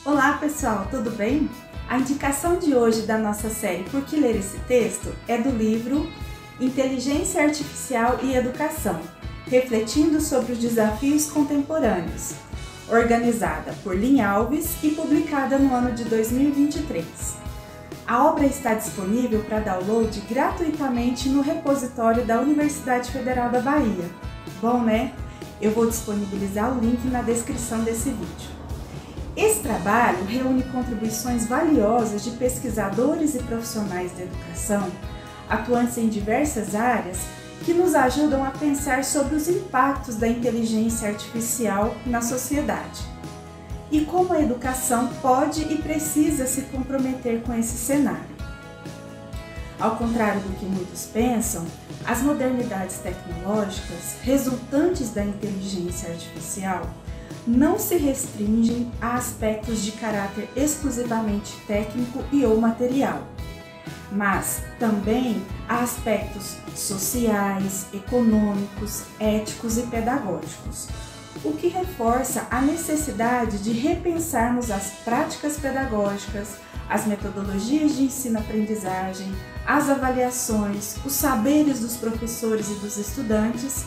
Olá pessoal, tudo bem? A indicação de hoje da nossa série Por que Ler esse Texto é do livro Inteligência Artificial e Educação, refletindo sobre os desafios contemporâneos, organizada por Lynn Alves e publicada no ano de 2023. A obra está disponível para download gratuitamente no repositório da Universidade Federal da Bahia. Bom, né? Eu vou disponibilizar o link na descrição desse vídeo. Esse trabalho reúne contribuições valiosas de pesquisadores e profissionais da educação, atuantes em diversas áreas, que nos ajudam a pensar sobre os impactos da inteligência artificial na sociedade e como a educação pode e precisa se comprometer com esse cenário. Ao contrário do que muitos pensam, as modernidades tecnológicas resultantes da inteligência artificial não se restringem a aspectos de caráter exclusivamente técnico e ou material, mas também a aspectos sociais, econômicos, éticos e pedagógicos, o que reforça a necessidade de repensarmos as práticas pedagógicas, as metodologias de ensino-aprendizagem, as avaliações, os saberes dos professores e dos estudantes,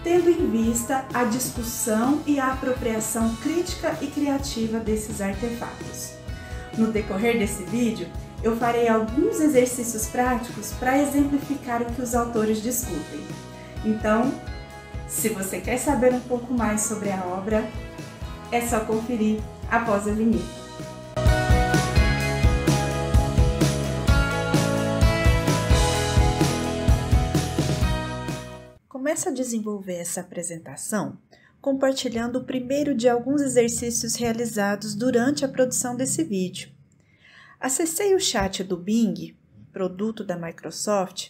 tendo em vista a discussão e a apropriação crítica e criativa desses artefatos. No decorrer desse vídeo, eu farei alguns exercícios práticos para exemplificar o que os autores discutem. Então, se você quer saber um pouco mais sobre a obra, é só conferir após a vinheta. Começo a desenvolver essa apresentação compartilhando o primeiro de alguns exercícios realizados durante a produção desse vídeo. Acessei o chat do Bing, produto da Microsoft,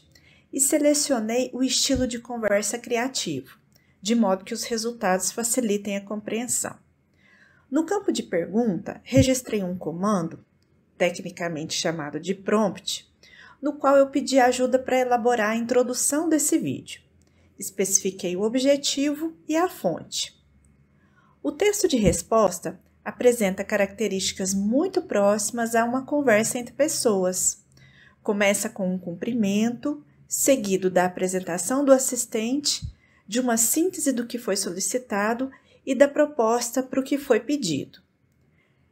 e selecionei o estilo de conversa criativo, de modo que os resultados facilitem a compreensão. No campo de pergunta, registrei um comando, tecnicamente chamado de prompt, no qual eu pedi ajuda para elaborar a introdução desse vídeo. Especifiquei o objetivo e a fonte. O texto de resposta apresenta características muito próximas a uma conversa entre pessoas. Começa com um cumprimento, seguido da apresentação do assistente, de uma síntese do que foi solicitado e da proposta para o que foi pedido.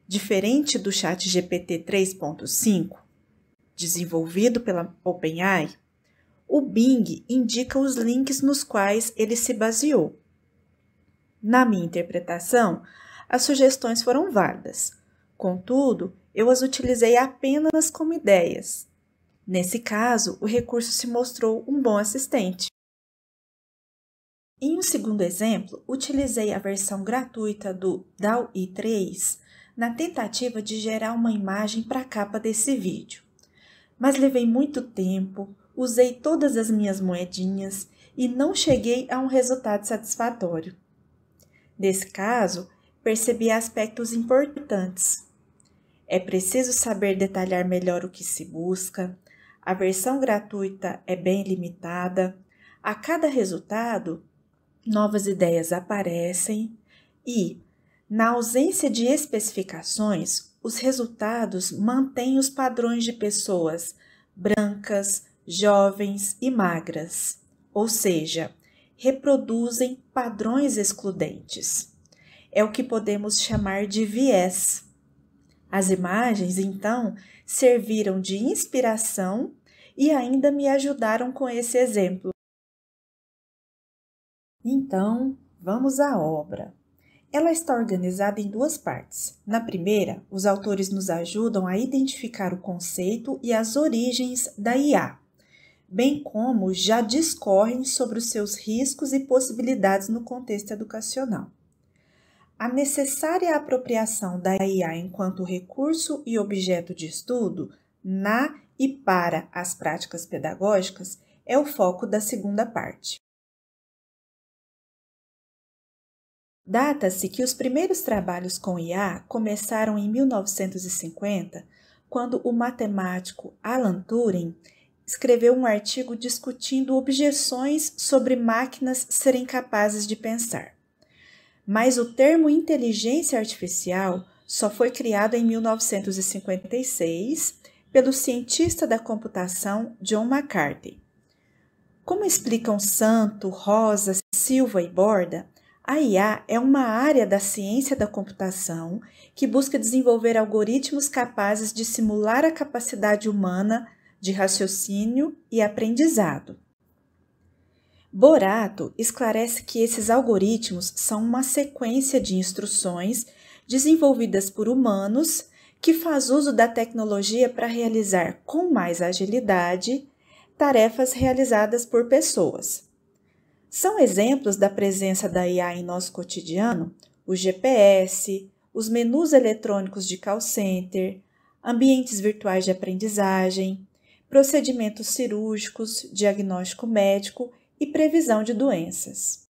Diferente do ChatGPT 3.5, desenvolvido pela OpenAI, o Bing indica os links nos quais ele se baseou. Na minha interpretação, as sugestões foram válidas, contudo, eu as utilizei apenas como ideias. Nesse caso, o recurso se mostrou um bom assistente. Em um segundo exemplo, utilizei a versão gratuita do DALL-E 3 na tentativa de gerar uma imagem para a capa desse vídeo. Mas levei muito tempo, usei todas as minhas moedinhas e não cheguei a um resultado satisfatório. Nesse caso, percebi aspectos importantes. É preciso saber detalhar melhor o que se busca, a versão gratuita é bem limitada, a cada resultado, novas ideias aparecem e, na ausência de especificações, os resultados mantêm os padrões de pessoas brancas, jovens e magras, ou seja, reproduzem padrões excludentes. É o que podemos chamar de viés. As imagens, então, serviram de inspiração e ainda me ajudaram com esse exemplo. Então, vamos à obra. Ela está organizada em duas partes. Na primeira, os autores nos ajudam a identificar o conceito e as origens da IA, bem como já discorrem sobre os seus riscos e possibilidades no contexto educacional. A necessária apropriação da IA enquanto recurso e objeto de estudo na e para as práticas pedagógicas é o foco da segunda parte. Data-se que os primeiros trabalhos com IA começaram em 1950, quando o matemático Alan Turing escreveu um artigo discutindo objeções sobre máquinas serem capazes de pensar. Mas o termo inteligência artificial só foi criado em 1956 pelo cientista da computação John McCarthy. Como explicam Santo, Rosa, Silva e Borda, a IA é uma área da ciência da computação que busca desenvolver algoritmos capazes de simular a capacidade humana de raciocínio e aprendizado. Borato esclarece que esses algoritmos são uma sequência de instruções desenvolvidas por humanos que faz uso da tecnologia para realizar com mais agilidade tarefas realizadas por pessoas. São exemplos da presença da IA em nosso cotidiano o GPS, os menus eletrônicos de call center, ambientes virtuais de aprendizagem, procedimentos cirúrgicos, diagnóstico médico e previsão de doenças.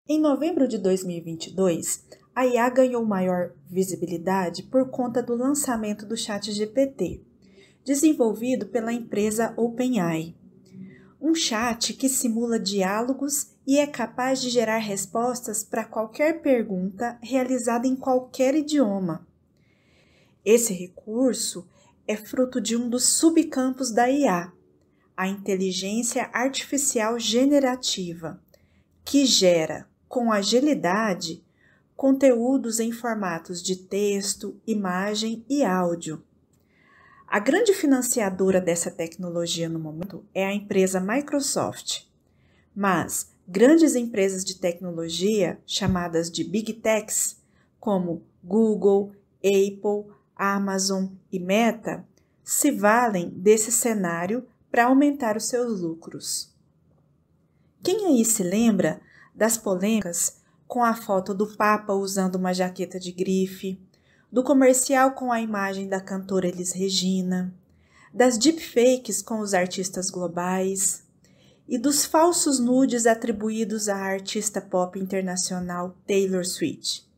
Em novembro de 2022, a IA ganhou maior visibilidade por conta do lançamento do ChatGPT, desenvolvido pela empresa OpenAI. Um chat que simula diálogos e é capaz de gerar respostas para qualquer pergunta realizada em qualquer idioma. Esse recurso é fruto de um dos subcampos da IA, a inteligência artificial generativa, que gera, com agilidade, conteúdos em formatos de texto, imagem e áudio. A grande financiadora dessa tecnologia no momento é a empresa Microsoft, mas grandes empresas de tecnologia, chamadas de Big Techs, como Google, Apple, Amazon e Meta, se valem desse cenário para aumentar os seus lucros. Quem aí se lembra das polêmicas com a foto do Papa usando uma jaqueta de grife, do comercial com a imagem da cantora Elis Regina, das deepfakes com os artistas globais e dos falsos nudes atribuídos à artista pop internacional Taylor Swift?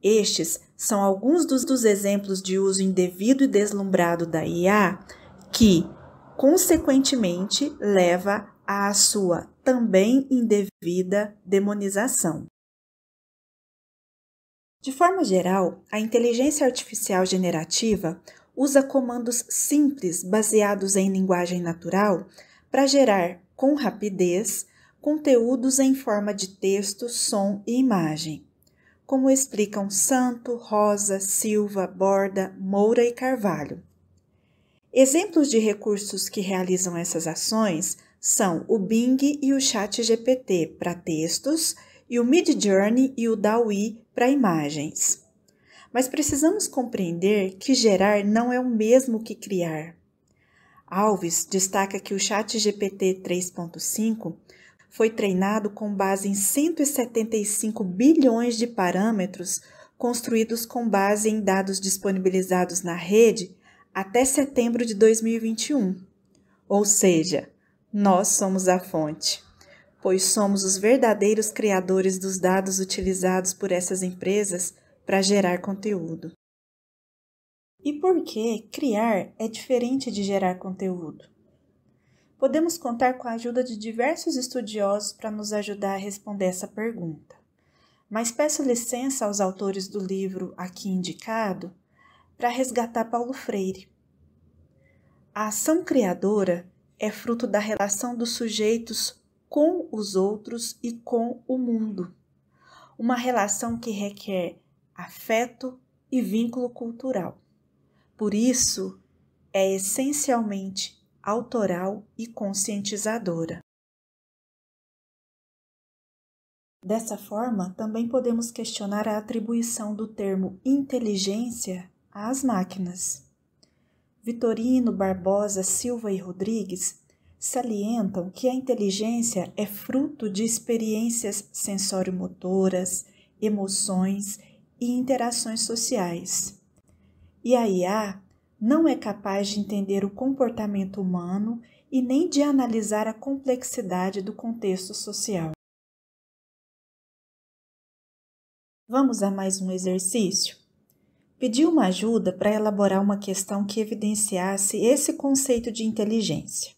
Estes são alguns dos exemplos de uso indevido e deslumbrado da IA que, consequentemente, leva à sua também indevida demonização. De forma geral, a inteligência artificial generativa usa comandos simples baseados em linguagem natural para gerar, com rapidez, conteúdos em forma de texto, som e imagem, como explicam Santo, Rosa, Silva, Borda, Moura e Carvalho. Exemplos de recursos que realizam essas ações são o Bing e o ChatGPT para textos e o Midjourney e o DALL-E para imagens. Mas precisamos compreender que gerar não é o mesmo que criar. Alves destaca que o ChatGPT 3.5 foi treinado com base em 175 bilhões de parâmetros construídos com base em dados disponibilizados na rede até setembro de 2021. Ou seja, nós somos a fonte, pois somos os verdadeiros criadores dos dados utilizados por essas empresas para gerar conteúdo. E por que criar é diferente de gerar conteúdo? Podemos contar com a ajuda de diversos estudiosos para nos ajudar a responder essa pergunta, mas peço licença aos autores do livro aqui indicado para resgatar Paulo Freire. A ação criadora é fruto da relação dos sujeitos com os outros e com o mundo, uma relação que requer afeto e vínculo cultural. Por isso, é essencialmente autoral e conscientizadora. Dessa forma, também podemos questionar a atribuição do termo inteligência às máquinas. Vitorino, Barbosa, Silva e Rodrigues salientam que a inteligência é fruto de experiências sensório-motoras, emoções e interações sociais. E a IA não é capaz de entender o comportamento humano e nem de analisar a complexidade do contexto social. Vamos a mais um exercício? Pedi uma ajuda para elaborar uma questão que evidenciasse esse conceito de inteligência.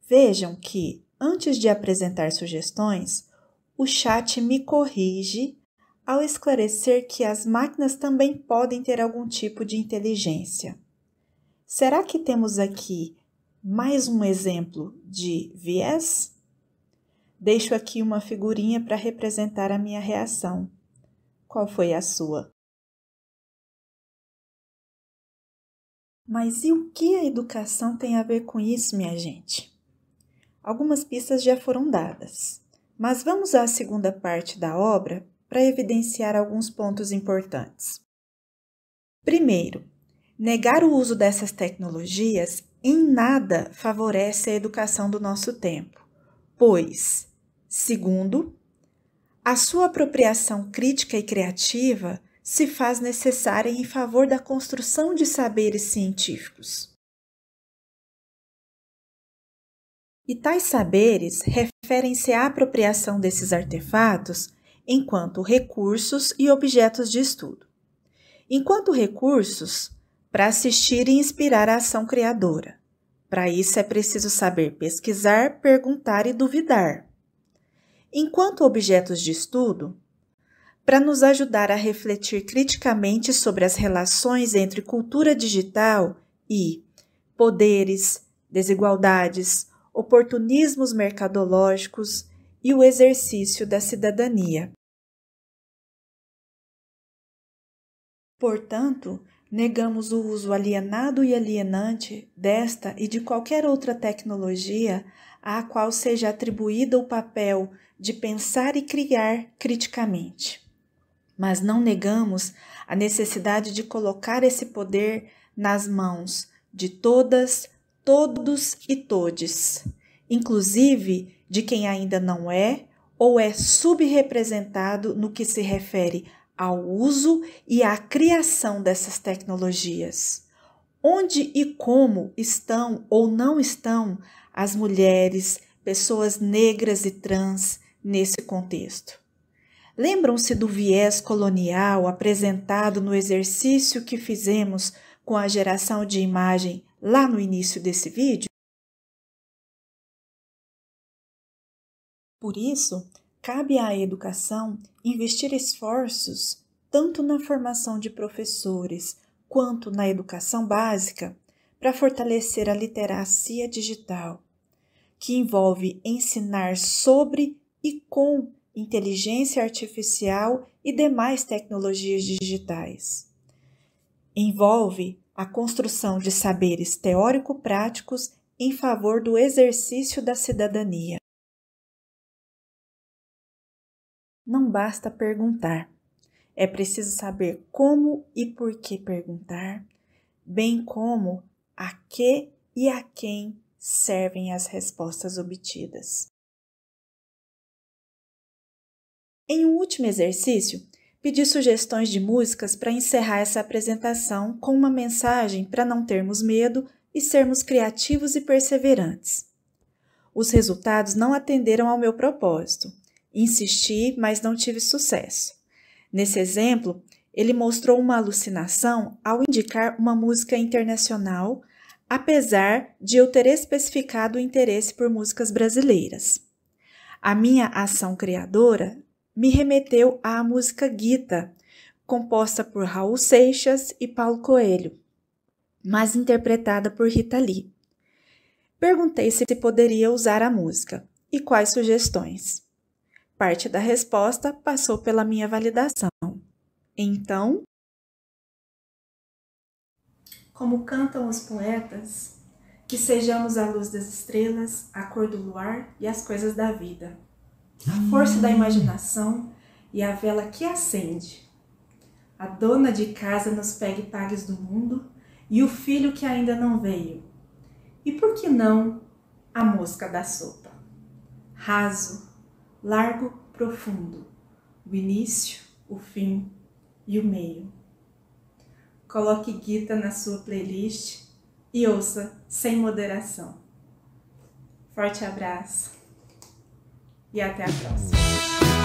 Vejam que, antes de apresentar sugestões, o chat me corrige ao esclarecer que as máquinas também podem ter algum tipo de inteligência. Será que temos aqui mais um exemplo de viés? Deixo aqui uma figurinha para representar a minha reação. Qual foi a sua? Mas e o que a educação tem a ver com isso, minha gente? Algumas pistas já foram dadas, mas vamos à segunda parte da obra para evidenciar alguns pontos importantes. Primeiro, negar o uso dessas tecnologias em nada favorece a educação do nosso tempo, pois, segundo, a sua apropriação crítica e criativa se faz necessária em favor da construção de saberes científicos. E tais saberes referem-se à apropriação desses artefatos enquanto recursos e objetos de estudo. Enquanto recursos, para assistir e inspirar a ação criadora. Para isso é preciso saber pesquisar, perguntar e duvidar. Enquanto objetos de estudo, para nos ajudar a refletir criticamente sobre as relações entre cultura digital e poderes, desigualdades, oportunismos mercadológicos e o exercício da cidadania. Portanto, negamos o uso alienado e alienante desta e de qualquer outra tecnologia à qual seja atribuído o papel de pensar e criar criticamente. Mas não negamos a necessidade de colocar esse poder nas mãos de todas, todos e todes, inclusive de quem ainda não é ou é subrepresentado no que se refere ao uso e à criação dessas tecnologias. Onde e como estão ou não estão as mulheres, pessoas negras e trans nesse contexto? Lembram-se do viés colonial apresentado no exercício que fizemos com a geração de imagem lá no início desse vídeo? Por isso, cabe à educação investir esforços tanto na formação de professores quanto na educação básica para fortalecer a literacia digital, que envolve ensinar sobre e com inteligência artificial e demais tecnologias digitais. Envolve a construção de saberes teórico-práticos em favor do exercício da cidadania. Não basta perguntar, é preciso saber como e por que perguntar, bem como a que e a quem servem as respostas obtidas. Em um último exercício, pedi sugestões de músicas para encerrar essa apresentação com uma mensagem para não termos medo e sermos criativos e perseverantes. Os resultados não atenderam ao meu propósito. Insisti, mas não tive sucesso. Nesse exemplo, ele mostrou uma alucinação ao indicar uma música internacional, apesar de eu ter especificado o interesse por músicas brasileiras. A minha ação criadora me remeteu à música Gita, composta por Raul Seixas e Paulo Coelho, mas interpretada por Rita Lee. Perguntei se poderia usar a música e quais sugestões. Parte da resposta passou pela minha validação. Então, como cantam os poetas, que sejamos a luz das estrelas, a cor do luar e as coisas da vida, a força da imaginação e a vela que acende. A dona de casa nos pegue-pagues do mundo e o filho que ainda não veio. E por que não a mosca da sopa? Raso, largo, profundo, o início, o fim e o meio. Coloque Gita na sua playlist e ouça sem moderação. Forte abraço e até a próxima.